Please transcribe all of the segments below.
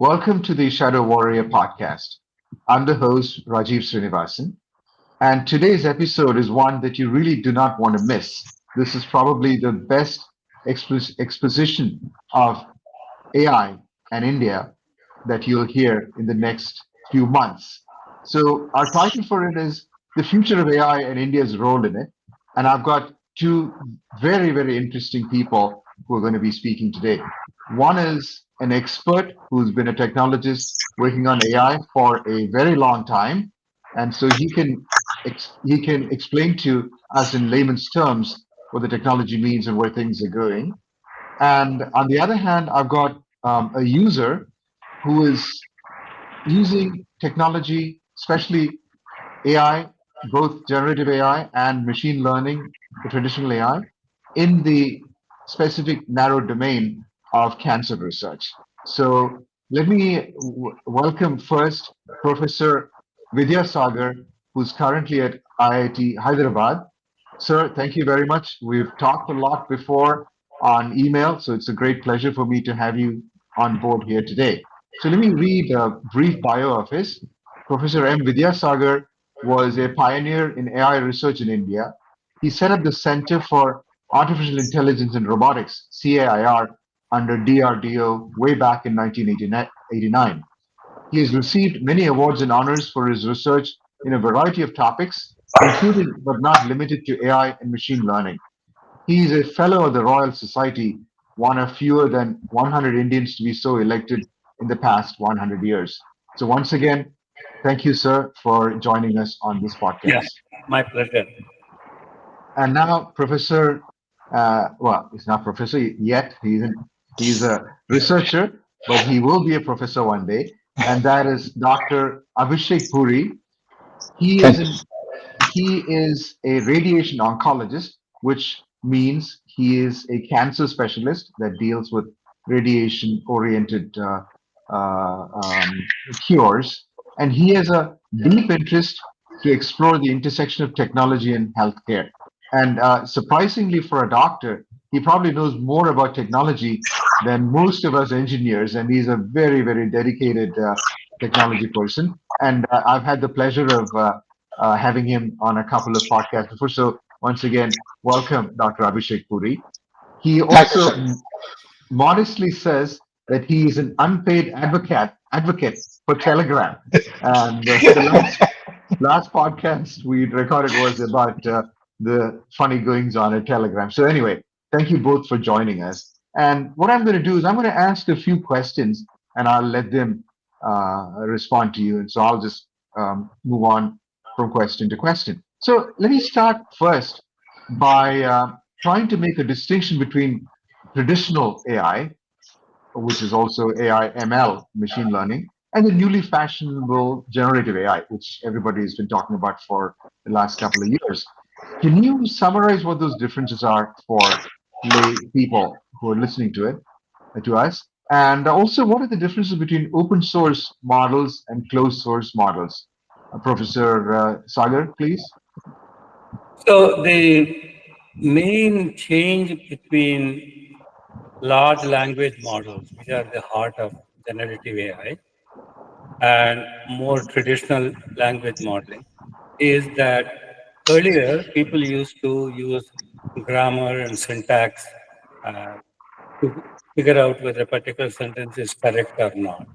Welcome to the Shadow Warrior podcast. I'm the host, Rajiv Srinivasan, and today's episode is one that you really do not want to miss. This is probably the best exposition of AI and India that you'll hear in the next few months. So, our title for it is The Future of AI and India's Role in It. And I've got two very, very interesting people who are going to be speaking today. One is an expert who's been a technologist working on AI for a very long time. And so he can explain to us in layman's terms what the technology means and where things are going. And on the other hand, I've got a user who is using technology, especially AI, both generative AI and machine learning, the traditional AI, in the specific narrow domain of cancer research. So let me welcome first Professor Vidyasagar, who's currently at IIT Hyderabad. Sir, thank you very much. We've talked a lot before on email, so it's a great pleasure for me to have you on board here today. So let me read a brief bio of his. Professor M Vidyasagar was a pioneer in AI research in India. He set up the Center for Artificial Intelligence and Robotics, CAIR, under DRDO way back in 1989. He has received many awards and honors for his research in a variety of topics, including but not limited to AI and machine learning. He is a fellow of the Royal Society, one of fewer than 100 Indians to be so elected in the past 100 years. So, once again, thank you, sir, for joining us on this Yeah, podcast. my pleasure. And now, Professor, well, he's not professor yet. He's a researcher, but he will be a professor one day. And that is Dr. Abhishek Puri. He is Thank you. an he is a radiation oncologist, which means he is a cancer specialist that deals with radiation oriented cures. And he has a deep interest to explore the intersection of technology and healthcare. And surprisingly, for a doctor, he probably knows more about technology than most of us engineers. And he's a very, very dedicated technology person. And I've had the pleasure of having him on a couple of podcasts before. So once again, welcome, Dr. Abhishek Puri. He Thank you, also sir. modestly says that he is an unpaid advocate for Telegram. And the last podcast we recorded was about the funny goings on at Telegram. So anyway, thank you both for joining us. And what I'm going to do is I'm going to ask a few questions, and I'll let them respond to you. And so I'll just move on from question to question. So let me start first by trying to make a distinction between traditional AI, which is also AI ML, machine learning, and the newly fashionable generative AI, which everybody has been talking about for the last couple of years. Can you summarize what those differences are for lay people who are listening to it, to us? And also, what are the differences between open source models and closed source models? Professor Sagar, please. So the main change between large language models, which are the heart of generative AI, and more traditional language modeling, is that earlier people used to use grammar and syntax uh, to figure out whether a particular sentence is correct or not,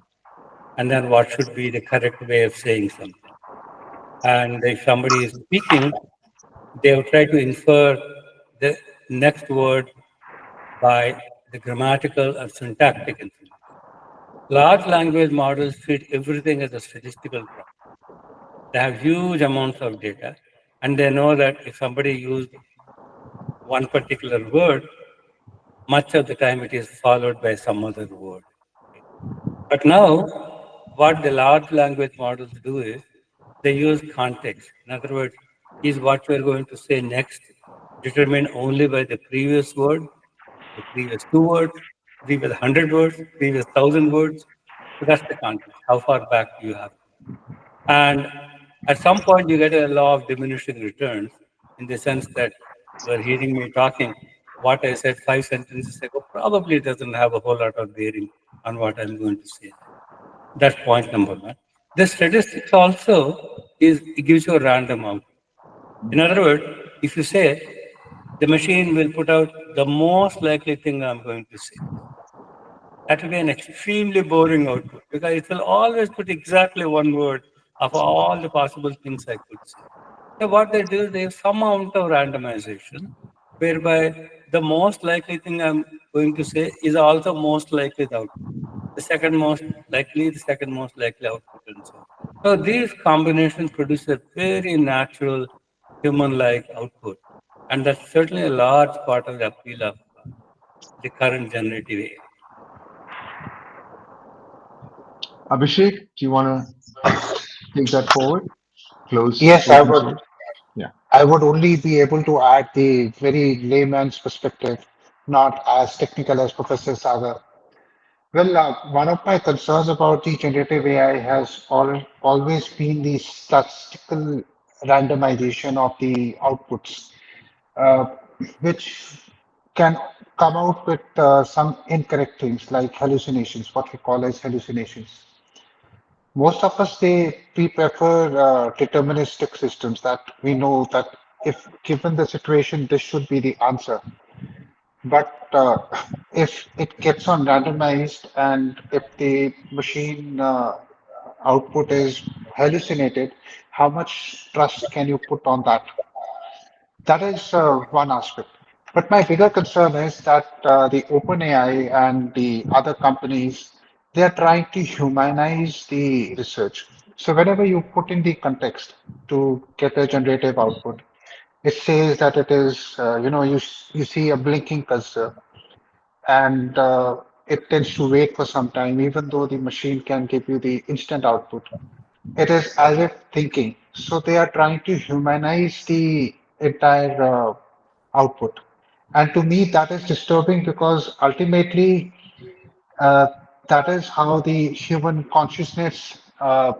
and then what should be the correct way of saying something. And if somebody is speaking, they will try to infer the next word by the grammatical or syntactic information. Large language models treat everything as a statistical problem. They have huge amounts of data, and they know that if somebody used one particular word, much of the time it is followed by some other word. But now, what the large language models do is they use context. In other words, is what we're going to say next determined only by the previous word, the previous two words, previous 100 words, previous 1,000 words? So that's the context. How far back do you have? And at some point, you get a law of diminishing returns in the sense that you're hearing me talking. What I said 5 sentences ago probably doesn't have a whole lot of bearing on what I'm going to say. That's point number one. The statistics also is it gives you a random output. In other words, if you say the machine will put out the most likely thing I'm going to say, that will be an extremely boring output because it will always put exactly one word of all the possible things I could say. So what they do, they have some amount of randomization, whereby the most likely thing I'm going to say is also most likely the output. The second most likely output, and so on. So these combinations produce a very natural human-like output, and that's certainly a large part of the appeal of the current generative AI. Abhishek, do you want to take that forward? Closed Yes, open source? Yeah. I would only be able to add the very layman's perspective, not as technical as Professor Sagar. Well, one of my concerns about the generative AI has always been the statistical randomization of the outputs, uh, which can come out with some incorrect things like hallucinations, what we call as hallucinations. Most of us, we prefer deterministic systems that we know that if given the situation, this should be the answer. But if it gets on randomized and if the machine output is hallucinated, how much trust can you put on that? That is one aspect. But my bigger concern is that the OpenAI and the other companies, they are trying to humanize the research. So whenever you put in the context to get a generative output, it says that it is, you see a blinking cursor and it tends to wait for some time, even though the machine can give you the instant output. It is as if thinking. So they are trying to humanize the entire output. And to me, that is disturbing because ultimately, uh, that is how the human consciousness,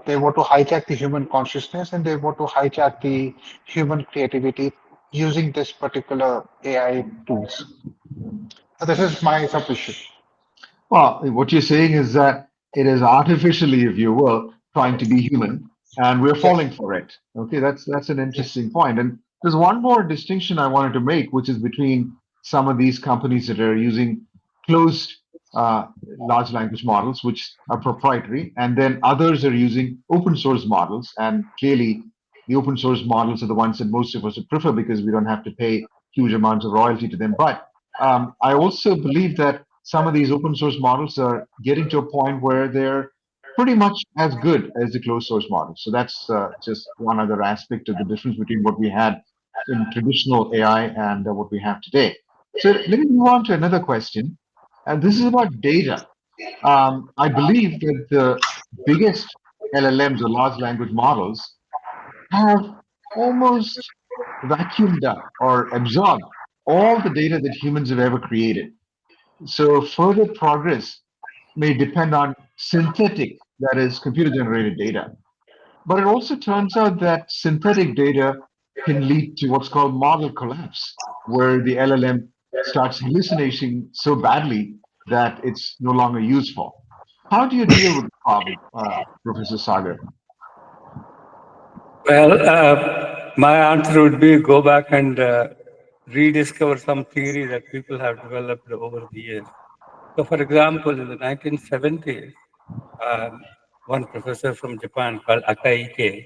they want to hijack the human consciousness and they want to hijack the human creativity using this particular AI tools. So this is my submission. Well, what you're saying is that it is artificially, if you will, trying to be human, and we're Yes, falling for it. Okay, that's an yes, interesting point. And there's one more distinction I wanted to make, which is between some of these companies that are using closed large language models, which are proprietary, and then others are using open source models. And clearly, the open source models are the ones that most of us would prefer because we don't have to pay huge amounts of royalty to them. But I also believe that some of these open source models are getting to a point where they're pretty much as good as the closed source models. So that's just one other aspect of the difference between what we had in traditional AI and what we have today. So let me move on to another question. And this is about data. I believe that the biggest LLMs or large language models have almost vacuumed up or absorbed all the data that humans have ever created. So further progress may depend on synthetic, that is, computer generated data. But it also turns out that synthetic data can lead to what's called model collapse, where the LLM starts hallucinating so badly that it's no longer useful. How do you deal with the problem, Professor Sagar? Well, my answer would be go back and rediscover some theory that people have developed over the years. So, for example, in the 1970s, um, one professor from Japan called Akaike,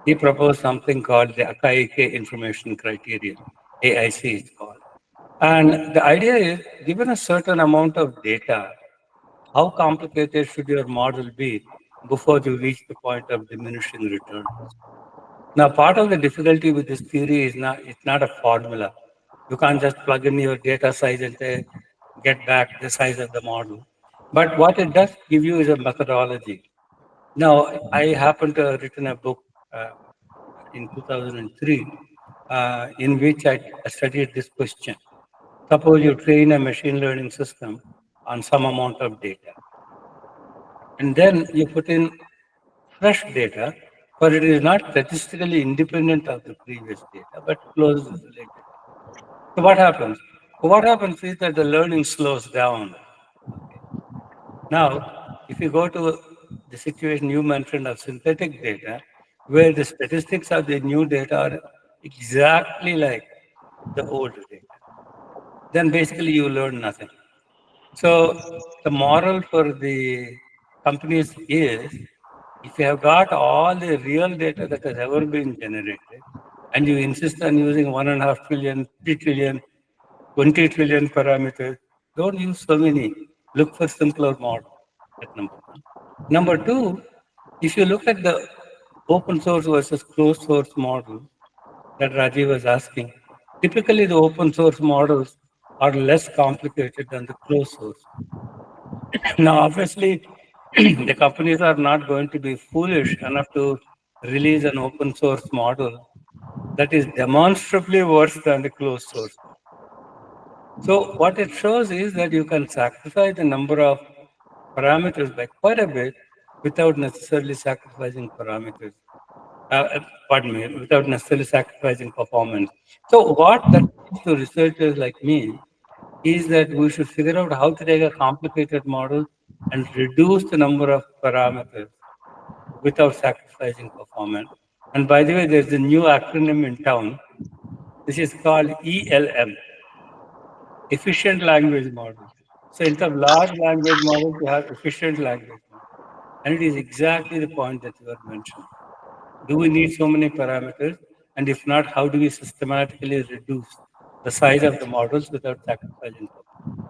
he proposed something called the Akaike Information Criterion, AIC it's called. And the idea is, given a certain amount of data, how complicated should your model be before you reach the point of diminishing returns? Now, part of the difficulty with this theory is not it's not a formula. You can't just plug in your data size and say, get back the size of the model. But what it does give you is a methodology. Now, I happen to have written a book uh, in 2003 in which I studied this question. Suppose you train a machine learning system on some amount of data, and then you put in fresh data, but it is not statistically independent of the previous data, but closely related. So what happens? What happens is that the learning slows down. Okay. Now, if you go to the situation you mentioned of synthetic data, where the statistics of the new data are exactly like the old data, then basically you learn nothing. So the moral for the companies is if you have got all the real data that has ever been generated and you insist on using 1.5 trillion, 3 trillion, 20 trillion parameters, don't use so many. Look for simpler model. That's number one. Number two, if you look at the open source versus closed source model that Rajiv was asking, typically the open source models are less complicated than the closed source. Now, obviously, the companies are not going to be foolish enough to release an open source model that is demonstrably worse than the closed source. So what it shows is that you can sacrifice the number of parameters by quite a bit without necessarily sacrificing parameters. Pardon me, without necessarily sacrificing performance. So what that means to researchers like me is that we should figure out how to take a complicated model and reduce the number of parameters without sacrificing performance. And by the way, there's a new acronym in town. This is called ELM, efficient language model. So instead of large language models, you have efficient language model. And it is exactly the point that you are mentioning. Do we need so many parameters? And if not, how do we systematically reduce the size of the models without sacrificing performance?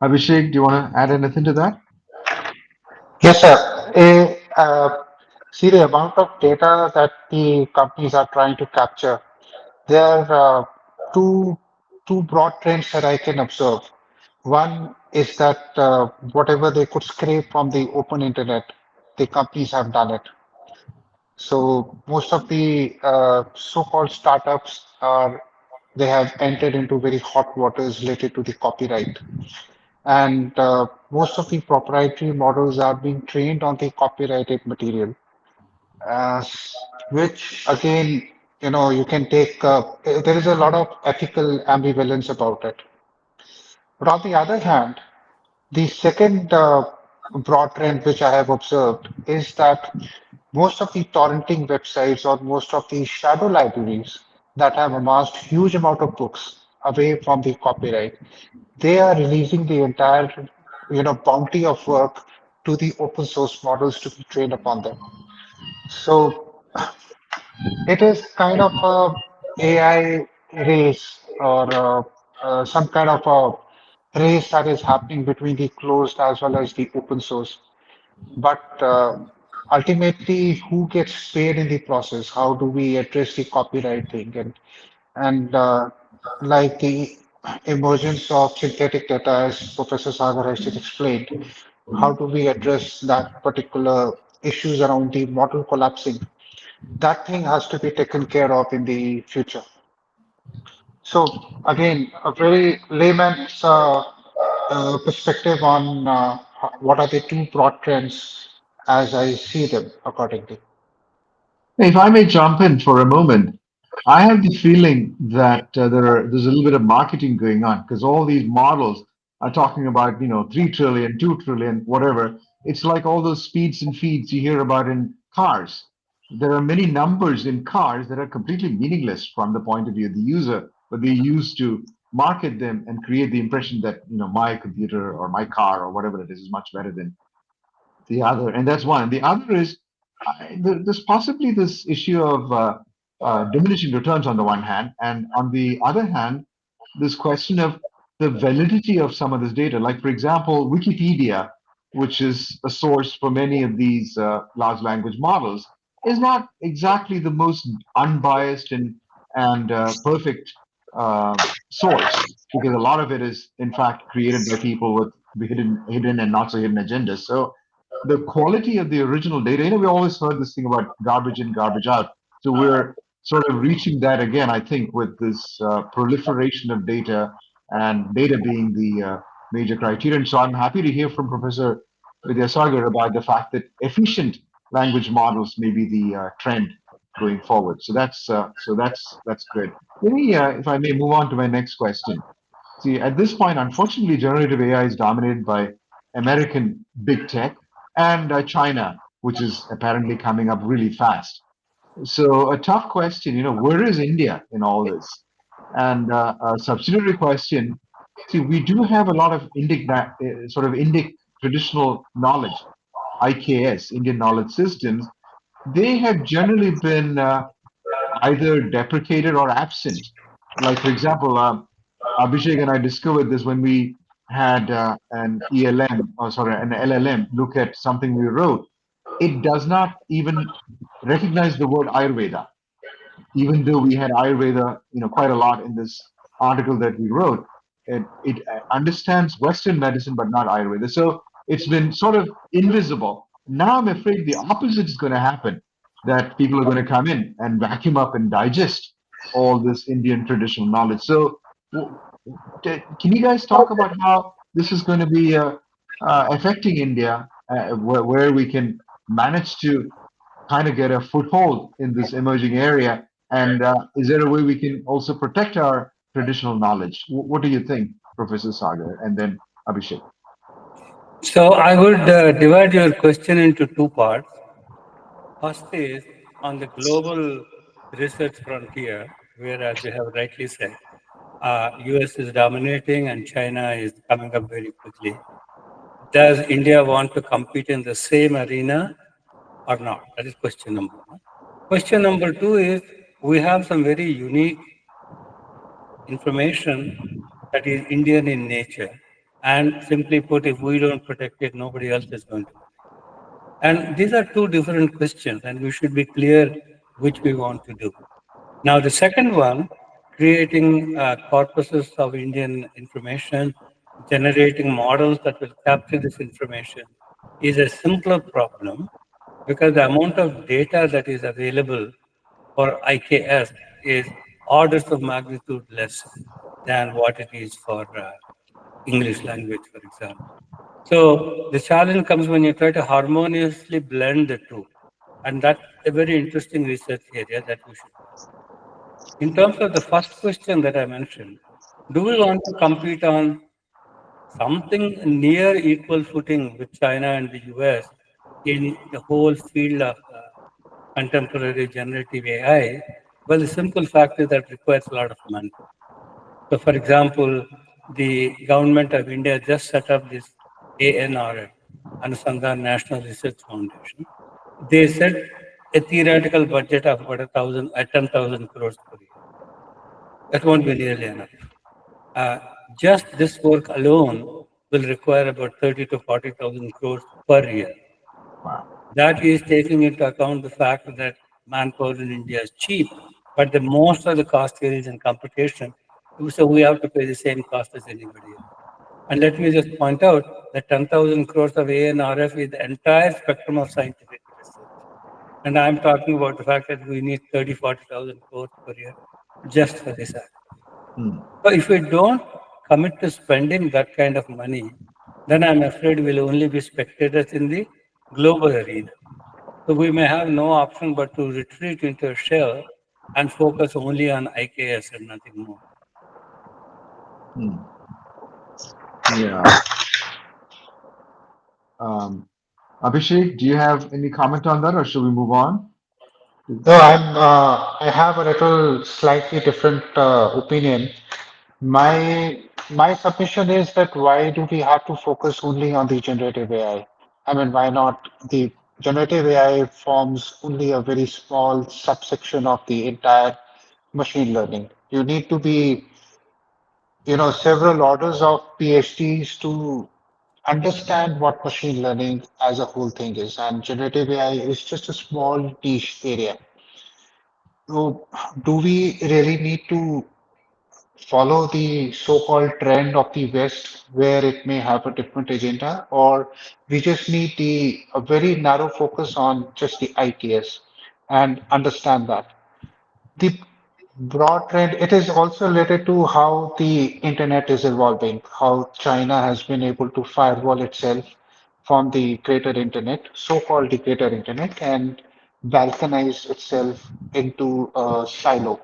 Abhishek, do you want to add anything to that? Yes, sir. See the amount of data that the companies are trying to capture. There are two two broad trends that I can observe. One is that whatever they could scrape from the open internet, the companies have done it. So most of the so-called startups are they have entered into very hot waters related to the copyright, and most of the proprietary models are being trained on the copyrighted material, uh, which again, you can take. There is a lot of ethical ambivalence about it. But on the other hand, the second broad trend which I have observed is that most of the torrenting websites or most of the shadow libraries that have amassed huge amount of books away from the copyright, they are releasing the entire, bounty of work to the open source models to be trained upon them. So it is kind of a AI race or some kind of a race that is happening between the closed as well as the open source. But ultimately, who gets paid in the process? How do we address the copyright thing? And like the emergence of synthetic data, as Professor Sagar has just explained, how do we address that particular issues around the model collapsing? That thing has to be taken care of in the future. So again, a very layman's perspective on what are the two broad trends as I see them accordingly. If I may jump in for a moment, I have the feeling that there's a little bit of marketing going on because all these models are talking about, 3 trillion, 2 trillion, whatever. It's like all those speeds and feeds you hear about in cars. There are many numbers in cars that are completely meaningless from the point of view of the user, but they use to market them and create the impression that, my computer or my car or whatever it is much better than the other, and that's one. The other is there's possibly this issue of diminishing returns on the one hand, and on the other hand, this question of the validity of some of this data. Like, for example, Wikipedia, which is a source for many of these large language models, is not exactly the most unbiased and perfect source because a lot of it is, in fact, created by people with hidden and not so hidden agendas. So the quality of the original data, we always heard this thing about garbage in, garbage out. So we're sort of reaching that again, I think, with this proliferation of data and data being the major criterion. So I'm happy to hear from Professor Vidyasagar about the fact that efficient language models may be the trend going forward. So that's good. Let me, if I may, move on to my next question. See, at this point, unfortunately, generative AI is dominated by American big tech, and China, which is apparently coming up really fast. So a tough question, where is India in all this? And a subsidiary question. See, we do have a lot of sort of Indic traditional knowledge, IKS, Indian knowledge systems. They have generally been either deprecated or absent. Like, for example, Abhishek and I discovered this when we had an ELM, or sorry, an LLM look at something we wrote. It does not even recognize the word Ayurveda, even though we had Ayurveda, quite a lot in this article that we wrote. It understands Western medicine, but not Ayurveda. So it's been sort of invisible. Now I'm afraid the opposite is going to happen, that people are going to come in and vacuum up and digest all this Indian traditional knowledge. So can you guys talk about how this is going to be affecting India, where we can manage to kind of get a foothold in this emerging area? And is there a way we can also protect our traditional knowledge? What do you think, Professor Sagar, and then Abhishek? So I would divide your question into two parts. First is on the global research frontier, where, as you have rightly said, US is dominating and China is coming up very quickly. Does India want to compete in the same arena or not? That is question number one. Question number two is we have some very unique information that is Indian in nature. And simply put, if we don't protect it, nobody else is going to protect it. And these are two different questions, and we should be clear which we want to do. Now, the second one, creating corpuses of Indian information, generating models that will capture this information, is a simpler problem because the amount of data that is available for IKS is orders of magnitude less than what it is for English language, for example. So the challenge comes when you try to harmoniously blend the two. And that's a very interesting research area that we should work. In terms of the first question that I mentioned, do we want to compete on something near equal footing with China and the US in the whole field of contemporary generative AI? Well, the simple fact is that requires a lot of money. So, for example, the government of India just set up this ANRF, Anusandhan National Research Foundation. They set a theoretical budget of about 10,000 crores per year. That won't be nearly enough. Uh, just this work alone will require about 30 to 40,000 crores per year. Wow. That is taking into account the fact that manpower in India is cheap, but the most of the cost here is in computation. So we have to pay the same cost as anybody else. And let me just point out that 10,000 crores of ANRF is the entire spectrum of scientific research. And I'm talking about the fact that we need 30, 40,000 crores per year just for this act. Hmm. So if we don't commit to spending that kind of money, then I'm afraid we'll only be spectators in the global arena. So we may have no option but to retreat into a shell and focus only on IKS and nothing more. Hmm. Yeah. Um, Abhishek, do you have any comment on that, or should we move on? No, I have a little slightly different opinion. My submission is that why do we have to focus only on the generative AI? I mean, why not the generative AI forms only a very small subsection of the entire machine learning. You need to be, several orders of PhDs to understand what machine learning as a whole thing is, and generative AI is just a small niche area. So, do we really need to follow the so-called trend of the West, where it may have a different agenda, or we just need a very narrow focus on just the ITS and understand that? The broad trend, it is also related to how the internet is evolving, how China has been able to firewall itself from the greater internet, so-called the greater internet, and balkanize itself into a silo.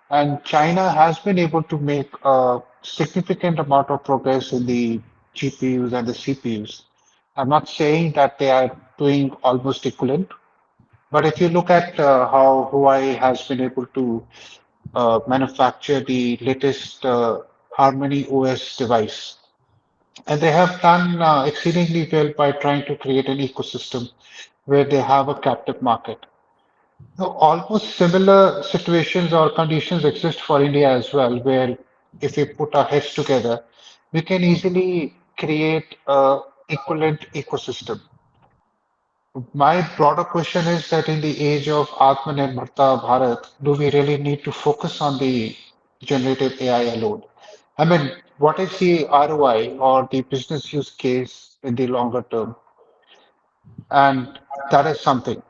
And China has been able to make a significant amount of progress in the GPUs and the CPUs. I'm not saying that they are doing almost equivalent, but if you look at how Huawei has been able to manufacture the latest Harmony OS device, and they have done exceedingly well by trying to create an ecosystem where they have a captive market. So almost similar situations or conditions exist for India as well, where if we put our heads together, we can easily create a equivalent ecosystem. My broader question is that in the age of Atmanirbharta Bharat, do we really need to focus on the generative AI alone? I mean, what is the ROI or the business use case in the longer term? And that is something.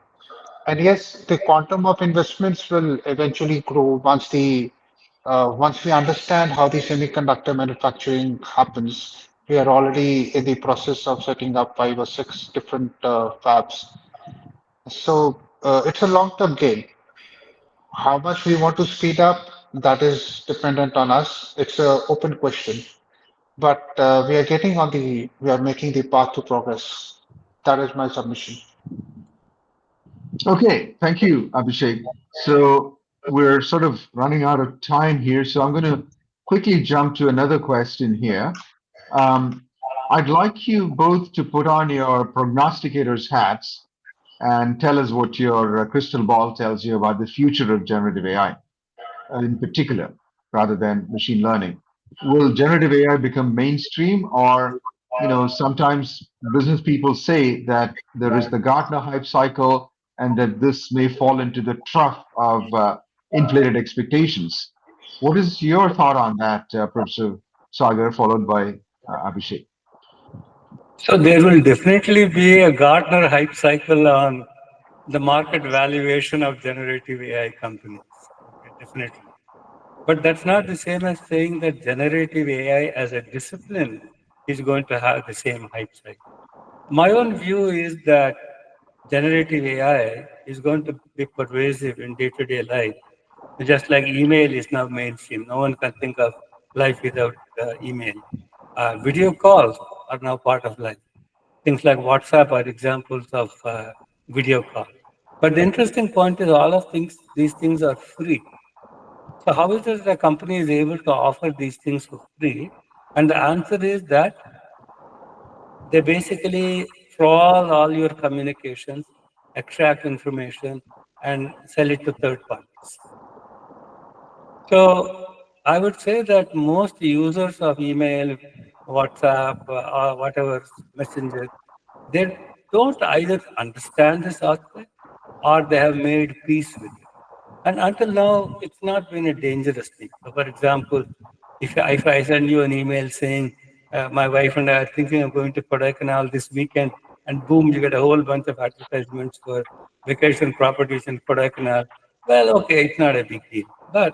And yes, the quantum of investments will eventually grow once we understand how the semiconductor manufacturing happens. We are already in the process of setting up 5 or 6 different fabs. So it's a long-term game. How much we want to speed up, that is dependent on us. It's an open question, but we are making the path to progress. That is my submission. Okay, thank you, Abhishek. So we're sort of running out of time here, so I'm going to quickly jump to another question here. Um, I'd like you both to put on your prognosticators' hats and tell us what your crystal ball tells you about the future of generative AI in particular, rather than machine learning. Will generative AI become mainstream, or sometimes business people say that there is the Gartner hype cycle, and that this may fall into the trough of inflated expectations. What is your thought on that, Professor Sagar, followed by Abhishek? So there will definitely be a Gartner hype cycle on the market valuation of generative AI companies. Okay, definitely. But that's not the same as saying that generative AI as a discipline is going to have the same hype cycle. My own view is that generative AI is going to be pervasive in day to day life. Just like email is now mainstream, no one can think of life without email. Video calls are now part of life. Things like WhatsApp are examples of video call. But the interesting point is all of these things are free. So how is it that a company is able to offer these things for free? And the answer is that they basically trawl all your communications, extract information, and sell it to third parties. So I would say that most users of email, WhatsApp, or whatever messenger, they don't either understand this aspect or they have made peace with it. And until now, it's not been a dangerous thing. So, for example, if I send you an email saying, my wife and I are thinking of going to Kodaikanal this weekend, and boom, you get a whole bunch of advertisements for vacation properties in Kodaikanal. Well, okay, it's not a big deal. But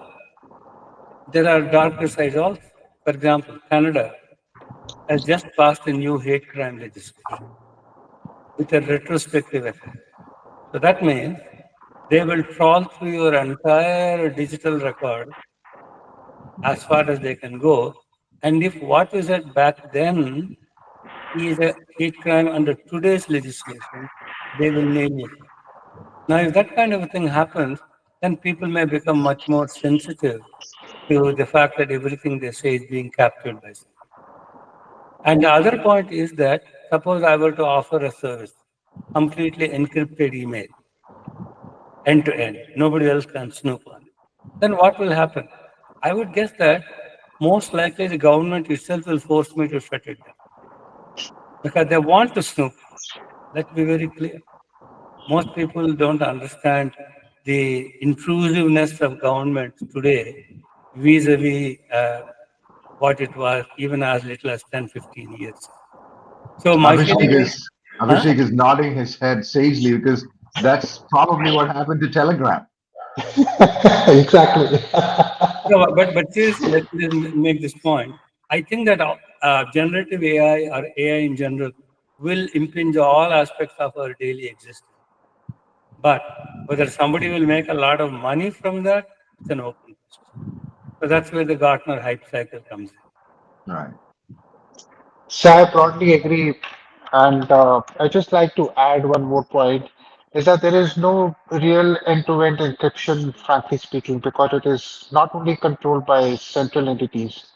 there are darker sides also. For example, Canada has just passed a new hate crime legislation with a retrospective effect. So that means they will trawl through your entire digital record as far as they can go. And if what you said back then is a hate crime under today's legislation, they will name you. Now, if that kind of a thing happens, then people may become much more sensitive to the fact that everything they say is being captured by someone. And the other point is that suppose I were to offer a service, completely encrypted email, end to end, nobody else can snoop on it. Then what will happen? I would guess that most likely the government itself will force me to shut it down because they want to snoop. Let's be very clear. Most people don't understand the intrusiveness of government today vis-a-vis what it was even as little as 10, 15 years. So my Abhishek feeling is, is huh? Abhishek is nodding his head sagely because that's probably what happened to Telegram. Exactly. No, but seriously, let me just make this point. I think that generative AI or AI in general will impinge all aspects of our daily existence. But whether somebody will make a lot of money from that, it's an open question. So that's where the Gartner hype cycle comes in. Right. So I broadly agree, and I just like to add one more point, is that there is no real end-to-end encryption, frankly speaking, because it is not only controlled by central entities.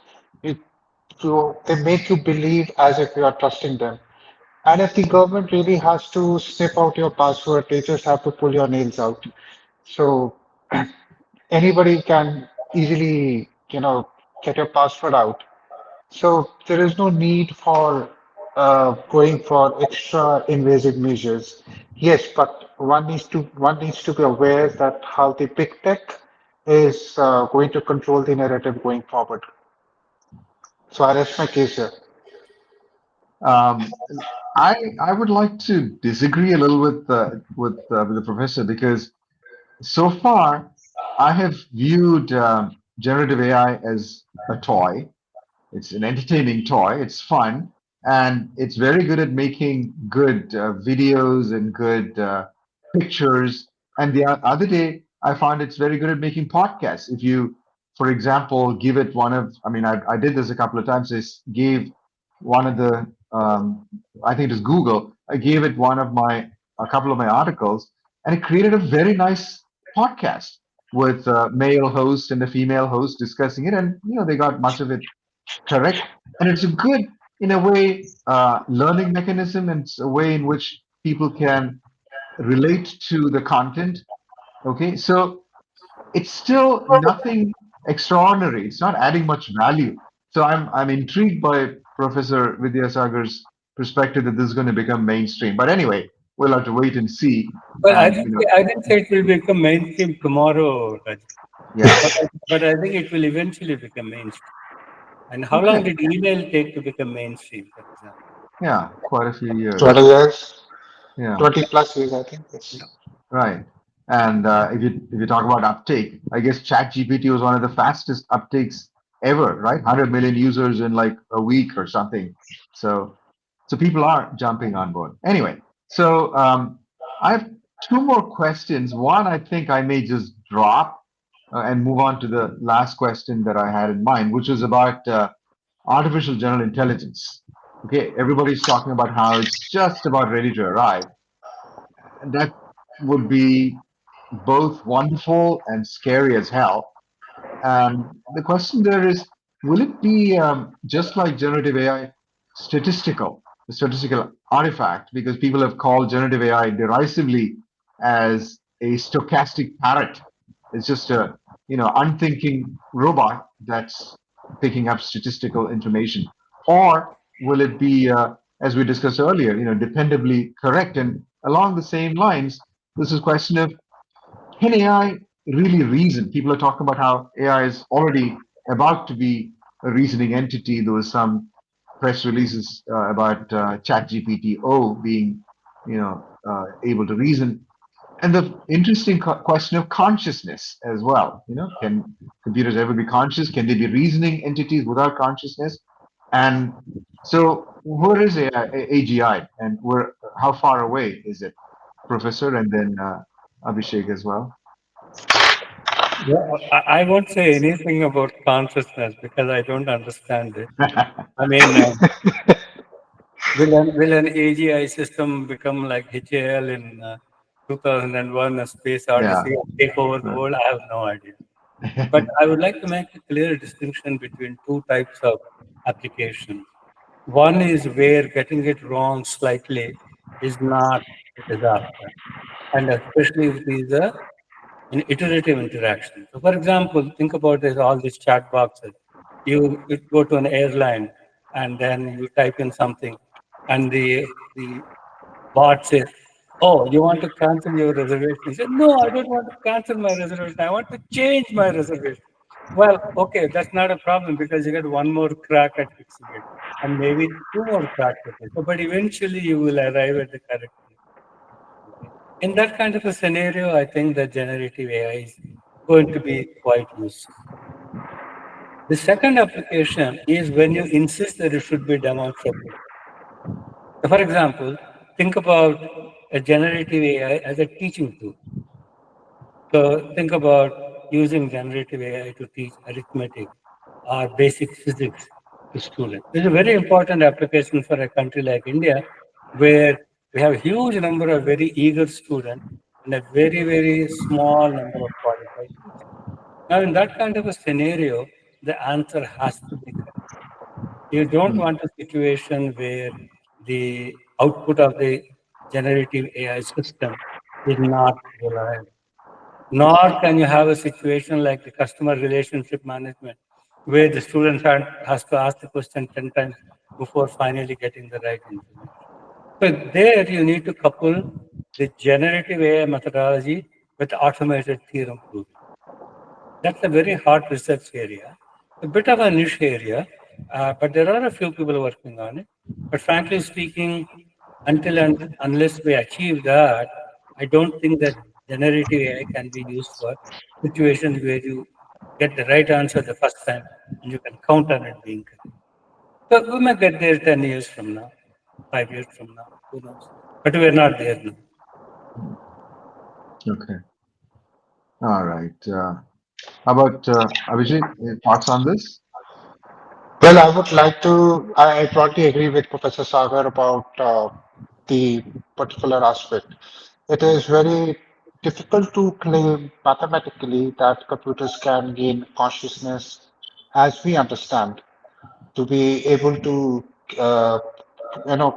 It, they make you believe as if you are trusting them. And if the government really has to sniff out your password, they just have to pull your nails out. So anybody can easily, get your password out. So there is no need for going for extra invasive measures. Yes, but one needs to be aware that how the big tech is going to control the narrative going forward. So I rest my case here. Um, I would like to disagree a little with the professor because so far I have viewed generative AI as a toy. It's an entertaining toy. It's fun, and it's very good at making good videos and good pictures. And the other day, I found it's very good at making podcasts. If you, for example, give it one of, I mean, I did this a couple of times. Gave one of the, I think it was Google. I gave it a couple of my articles, and it created a very nice podcast with a male host and a female host discussing it, and they got much of it correct. And it's a good, in a way, learning mechanism, and it's a way in which people can relate to the content. Okay, so it's still nothing extraordinary. It's not adding much value. So I'm intrigued by Professor Vidyasagar's perspective that this is going to become mainstream. But anyway, we'll have to wait and see. Well, And I didn't say it will become mainstream tomorrow, Raj. yeah, But I think it will eventually become mainstream. And how long okay, did email take to become mainstream, for example? yeah, quite a few 20 years. years, Yeah. 20 plus years, I think. Yeah. Yes. Right. And if you talk about uptake, I guess ChatGPT was one of the fastest uptakes ever, right? 100 million users in like a week or something. So so people are jumping on board. Anyway, so I have two more questions. One, I think I may just drop and move on to the last question that I had in mind, which was about artificial general intelligence. Okay, everybody's talking about how it's just about ready to arrive, and that would be both wonderful and scary as hell. And the question there is, will it be just like generative AI, a statistical artifact? Because people have called generative AI derisively as a stochastic parrot. It's just a unthinking robot that's picking up statistical information. Or will it be, as we discussed earlier, dependably correct? And along the same lines, this is a question of, can AI really reason? People are talking about how AI is already about to be a reasoning entity. There was some press releases about ChatGPT O being, able to reason, and the interesting question of consciousness as well. Can computers ever be conscious? Can they be reasoning entities without consciousness? And so, where is AI, AGI, and how far away is it, Professor, and then Abhishek as well? Yeah, I won't say anything about consciousness because I don't understand it. I mean, will an AGI system become like HAL in 2001, A Space Yeah. Odyssey, and take over the world? I have no idea. But I would like to make a clear distinction between two types of applications. One is where getting it wrong slightly is not a disaster, and especially if it is an iterative interaction. So, for example, think about this, all these chat boxes. You go to an airline and then you type in something, and the bot says, "Oh, you want to cancel your reservation?" You say, "No, I don't want to cancel my reservation. I want to change my reservation." Well, okay, that's not a problem because you get one more crack at fixing it, and maybe two more cracks at it. So, but eventually, you will arrive at the correct place. Okay. In that kind of a scenario, I think that generative AI is going to be quite useful. The second application is when you insist that it should be demonstrable. So for example, think about a generative AI as a teaching tool. So think about using generative AI to teach arithmetic or basic physics. to students. This is a very important application for a country like India, where we have a huge number of very eager students and a very, very small number of qualified teachers. Now, in that kind of a scenario, the answer has to be correct. You don't Mm, want a situation where the output of the generative AI system is not reliable. Nor can you have a situation like the customer relationship management, where the has to ask the question 10 times before finally getting the right information. So there you need to couple the generative AI methodology with automated theorem proving. That's a very hot research area, a bit of a niche area, but there are a few people working on it. But frankly speaking, until and unless we achieve that, I don't think that generative AI can be used for situations where you get the right answer the first time and you can count on it being correct. So we may get there 10 years from now, 5 years from now, who knows? But we're not there now. mm. Okay. All right. How about Abhishek? Thoughts on this? Well, I would like to, I broadly agree with Professor Sagar about the particular aspect. It is very difficult to claim mathematically that computers can gain consciousness as we understand, to be able to, uh,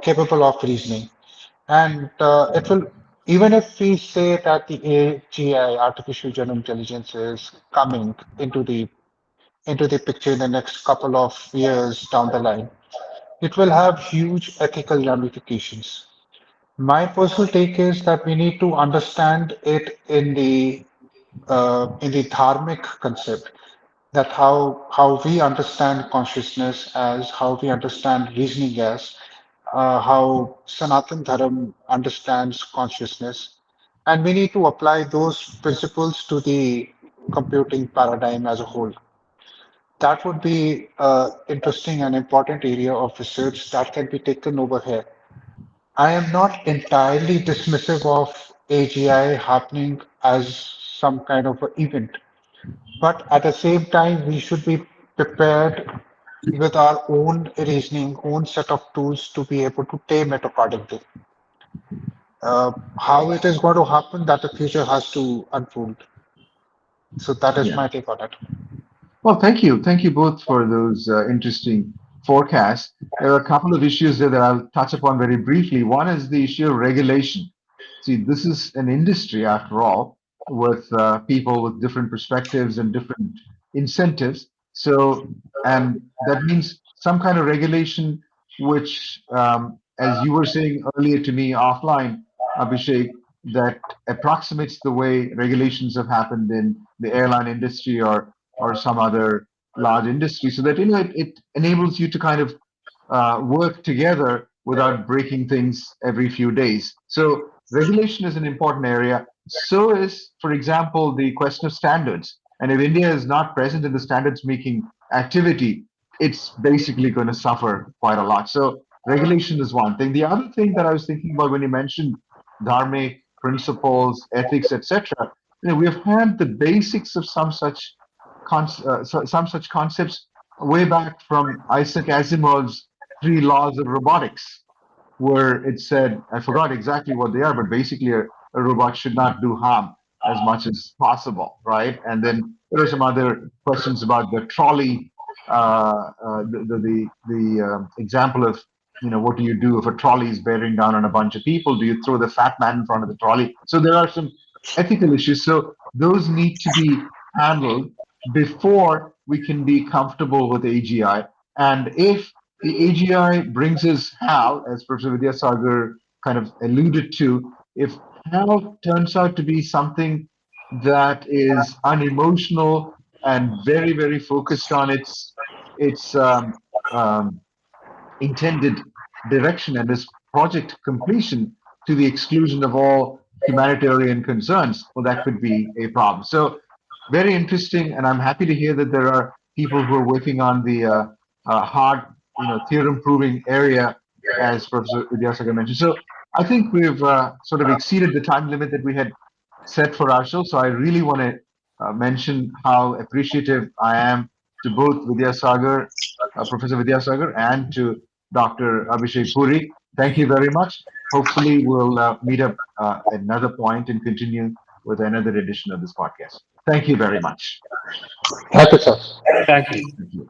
capable of reasoning. And it will, even if we say that the AGI, artificial general intelligence, is coming into the picture in the next couple of years down the line, it will have huge ethical ramifications. My personal take is that we need to understand it in the dharmic concept, that how we understand consciousness as, how we understand reasoning as, how Sanatan Dharam understands consciousness, and we need to apply those principles to the computing paradigm as a whole. That would be interesting and important area of research that can be taken over here. I am not entirely dismissive of AGI happening as some kind of an event, but at the same time, we should be prepared with our own reasoning, own set of tools to be able to tame it accordingly. How it is going to happen, that the future has to unfold. So that is Yeah. my take on it. Well, thank you. Thank you both for those interesting forecasts. There are a couple of issues there that I'll touch upon very briefly. One is the issue of regulation. See, this is an industry, after all, with people with different perspectives and different incentives. So, and that means some kind of regulation, which, as you were saying earlier to me offline, Abhishek, that approximates the way regulations have happened in the airline industry or some other large industry, so that it enables you to kind of work together without breaking things every few days. So regulation is an important area. So is, for example, the question of standards. And if India is not present in the standards making activity, it's basically going to suffer quite a lot. So regulation is one thing. The other thing that I was thinking about when you mentioned dharmic principles, ethics, etc., we have had the basics of some such concepts way back from Isaac Asimov's three laws of robotics, where it said, I forgot exactly what they are, but basically a robot should not do harm as much as possible, right? And then there are some other questions about the trolley, the example of, what do you do if a trolley is bearing down on a bunch of people? Do you throw the fat man in front of the trolley? So there are some ethical issues. So those need to be handled before we can be comfortable with AGI. And if the AGI brings us HAL, as Professor Vidyasagar kind of alluded to, if HAL turns out to be something that is unemotional and very, very focused on its um, intended direction and its project completion to the exclusion of all humanitarian concerns, well, that could be a problem. So, very interesting, and I'm happy to hear that there are people who are working on the hard, theorem proving area, as Professor Vidyasagar mentioned. So, I think we've sort of exceeded the time limit that we had set for ourselves. So, I really want to mention how appreciative I am to both Vidyasagar, Professor Vidyasagar, and to Dr. Abhishek Puri. Thank you very much. Hopefully, we'll meet up at another point and continue with another edition of this podcast. Thank you very much. Thank you, sir. Thank you. Thank you.